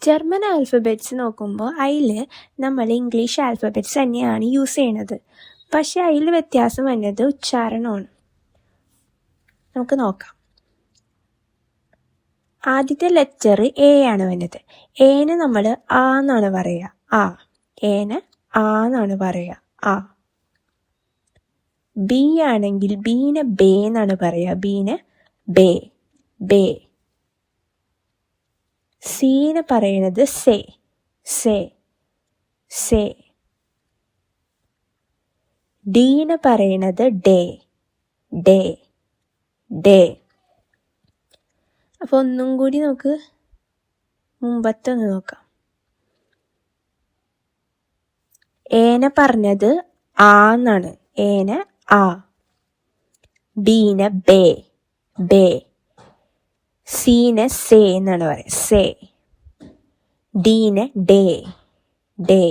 German alphabets നോക്കുമ്പോൾ അതിൽ നമ്മൾ ഇംഗ്ലീഷ് ആൽഫബറ്റ്സ് തന്നെയാണ് യൂസ് ചെയ്യണത്. പക്ഷെ അതിൽ വ്യത്യാസം വന്നത് ഉച്ചാരണമാണ്. നമുക്ക് നോക്കാം. ആദ്യത്തെ ലെറ്റർ എ ആണ് വന്നത്. ഏനെ നമ്മൾ ആ എന്നാണ് പറയുക. ആ ഏനെ ആ എന്നാണ് പറയുക. ആ. ബി ആണെങ്കിൽ ബീനെ ബേ എന്നാണ് പറയുക. ബീനെ ബേ ബേ. സീനെ പറയണത് സേ സേ സേ. ഡീനെ പറയണത് ഡേ ഡേ ഡേ. അപ്പോൾ ഒന്നും കൂടി നമുക്ക് മുമ്പത്തെ ഒന്ന് നോക്കാം. ഏനെ പറഞ്ഞത് ആ എന്നാണ്. ഏനെ ആ. ബീനെ ബേ ബേ. സീനെ സേ എന്നാണ് പറയുക. സേ. ഡീനെ ഡേ ഡേ.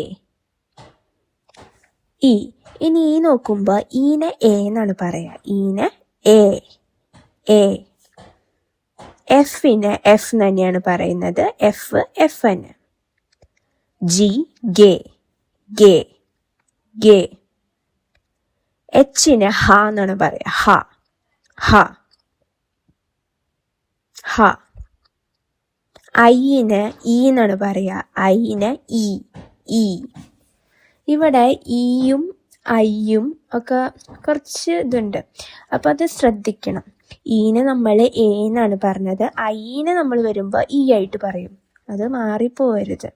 ഇ. ഇനി ഈ നോക്കുമ്പോൾ ഈനെ എ എന്നാണ് പറയുക. ഈനെ എ എ. എഫിനെ എഫ് തന്നെയാണ് പറയുന്നത്. എഫ് എഫ് തന്നെ. ജി ഗേ ഗേ ഗേ. എച്ചിനെ ഹ എന്നാണ് പറയുക. ഹ ഹ ഹ. ഐനെ ഇ എന്നാണ് പറയുക. ഐനെ ഇ ഇ. ഇവിടെ ഇയും ഐയും ഒക്കെ കുറച്ച് ഇതുണ്ട്, അപ്പം അത് ശ്രദ്ധിക്കണം. ഈനെ നമ്മൾ എ എന്നാണ് പറഞ്ഞത്. ഐനെ നമ്മൾ വരുമ്പോൾ ഇ ആയിട്ട് പറയും. അത് മാറിപ്പോവരുത്.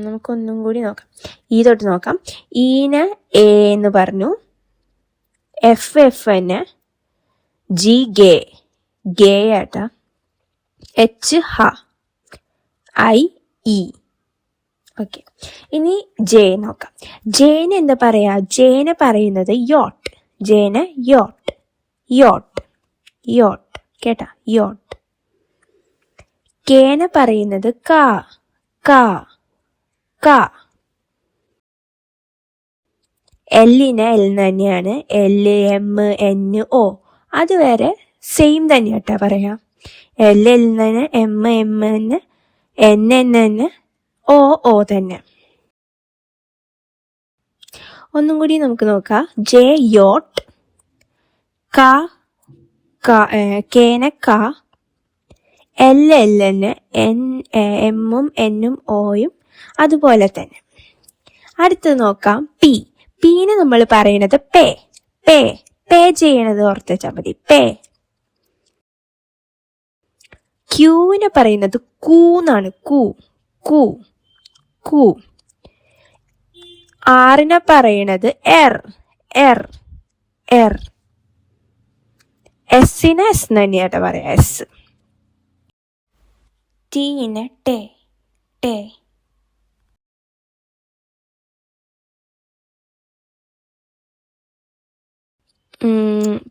നമുക്കൊന്നും കൂടി നോക്കാം. ഈ തൊട്ട് നോക്കാം. ഈനെ എ എന്ന് പറഞ്ഞു. എഫ് എഫ് തന്നെ. ജി ഗേ ഗേ ആട്ടാ. എച്ച് ഹ. ഐ ഇ. ഓക്കെ. ഇനി ജെ നോക്കാം. ജേനെ എന്താ പറയാ? ജേനെ പറയുന്നത് യോട്ട്. ജേനെ യോട്ട് യോട്ട് യോട്ട്. കേട്ടാ? യോട്ട്. കേനെ പറയുന്നത് കാ കാ കാ. എല്ലിനെ എൽ തന്നെയാണ്. എൽ എം എൻ ഒ അതുവരെ സെയിം തന്നെയാട്ടാ പറയാ. എൽ എൽ തന്നെ, എം എം തന്നെ, എൻ എൻ തന്നെ, ഓ ഓ തന്നെ. ഒന്നും കൂടി നമുക്ക് നോക്കാം. ജെ യോട്ട്. കാ കേനെ കാ. എൽ എൽ തന്നെ, എൻ എമ്മും എന്നും ഓയും അതുപോലെ തന്നെ. അടുത്ത് നോക്കാം. പി. പീനെ നമ്മൾ പറയണത് പേ പേ പേ ചെയ്യണത് ഓർത്ത് വെച്ചാൽ മതി. പേ. ക്യൂവിനെ പറയുന്നത് കൂന്നാണ്. കൂ കൂ കൂ. ആറിനെ പറയണത് എർ എർ എർ. എസ്സിനെ എസ് തന്നെയാട്ടോ പറയാ. എസ്. ടീനെ ടേ ടേ.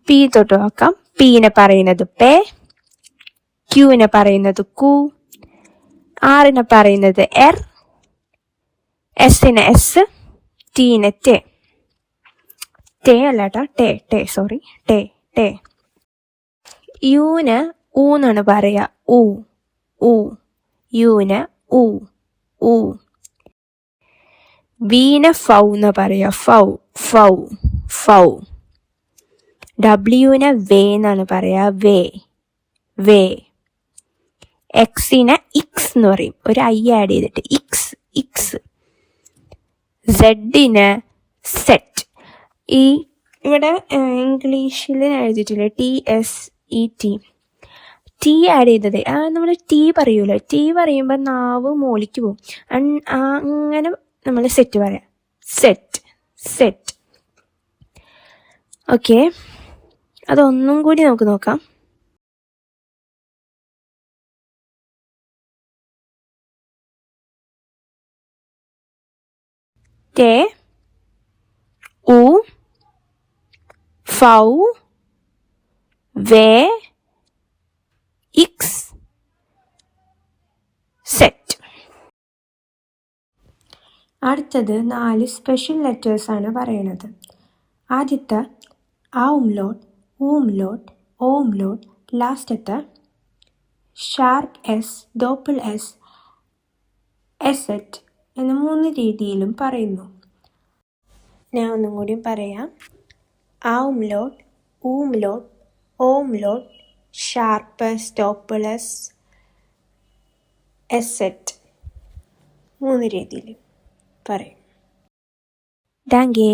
പി തൊട്ട് നോക്കാം. പീനെ പറയുന്നത് പേ. ക്യൂവിനെ പറയുന്നത് കൂ. ആറിനെ പറയുന്നത് എർ. എസ്സിനെ എസ്. ടീനെ ടേ ടേ അല്ലാട്ടോ. ടേ ടേ സോറി ടേ ടേ. യൂന് ഊ എന്നാണ് പറയാ. ഊ ഊ. യൂന് ഊ ഊ. വീനെ ഫൗ എന്ന് പറയാ. ഫൗ ഫൗ ഫൗ. ഡബ്ല്യുവിനെ വേ എന്നാണ് പറയാ. വേ വേ. എക്സിനെ ഇക്സ് എന്ന് പറയും. ഒരു ഐ ആഡ് ചെയ്തിട്ട് ഇക്സ് ഇക്സ്. സെഡിന് സെറ്റ്. ഈ ഇവിടെ ഇംഗ്ലീഷിൽ എഴുതിയിട്ടില്ല TSET. ടി ആഡ് ചെയ്തത് നമ്മൾ ടി പറയൂല്ലോ. ടി പറയുമ്പോൾ നാവ് മോളിക്ക് പോകും. അങ്ങനെ നമ്മൾ സെറ്റ് പറയാം. Set set. ഓക്കെ. അതൊന്നും കൂടി നമുക്ക് നോക്കാം. ടേ ഊ ഫൗ വേ ഇക്സ് സെറ്റ്. അടുത്തത് 4 സ്പെഷ്യൽ ലെറ്റേഴ്സാണ് പറയണത്. ആദ്യത്തെ ആംലോട്ട്, ഊംലോട്ട്, ഓംലോട്ട്. ലാസ്റ്റത്തെ sharp S, Doppler S, asset എന്ന 3 രീതിയിലും പറയുന്നു. ഞാൻ ഒന്നും കൂടി പറയാം. ആംലോട്ട്, ഊംലോട്ട്, ഓംലോട്ട്, ഷാർപ്പസ്, ഡോപ്പിളസ്, എസെറ്റ് 3 രീതിയിൽ പറയും. Danke.